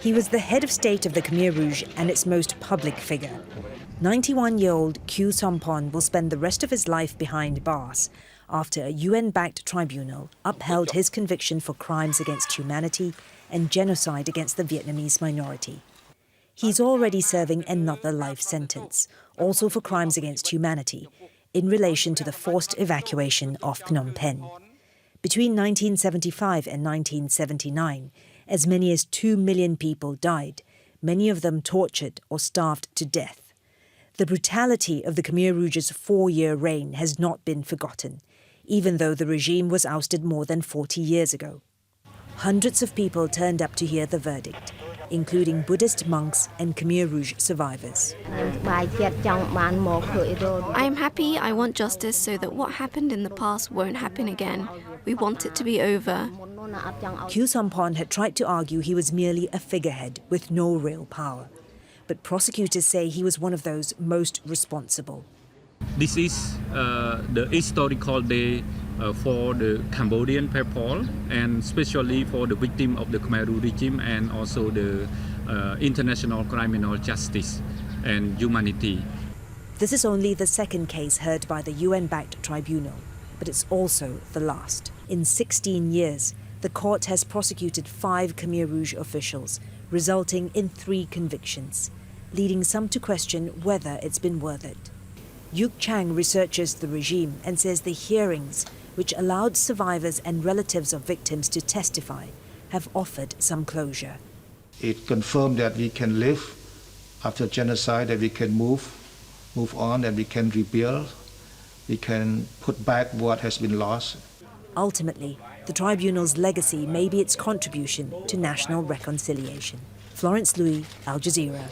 He was the head of state of the Khmer Rouge and its most public figure. 91-year-old Khieu Samphan will spend the rest of his life behind bars after a UN-backed tribunal upheld his conviction for crimes against humanity and genocide against the Vietnamese minority. He's already serving another life sentence, also for crimes against humanity, in relation to the forced evacuation of Phnom Penh. Between 1975 and 1979, as many as 2 million people died, many of them tortured or starved to death. The brutality of the Khmer Rouge's 4-year reign has not been forgotten, even though the regime was ousted more than 40 years ago. Hundreds of people turned up to hear the verdict, including Buddhist monks and Khmer Rouge survivors. I am happy. I want justice so that what happened in the past won't happen again. We want it to be over. Khieu Samphan had tried to argue he was merely a figurehead with no real power. But prosecutors say he was one of those most responsible. This is the historical day for the Cambodian people, and especially for the victim of the Khmer Rouge regime and also the international criminal justice and humanity. This is only the second case heard by the UN-backed tribunal, but it's also the last. In 16 years, the court has prosecuted 5 Khmer Rouge officials, resulting in 3 convictions, leading some to question whether it's been worth it. CHHANG researches the regime and says the hearings, which allowed survivors and relatives of victims to testify, have offered some closure. It confirmed that we can live after genocide, that we can move on, that we can rebuild, we can put back what has been lost. Ultimately, the tribunal's legacy may be its contribution to national reconciliation. Florence, Looi, Al Jazeera.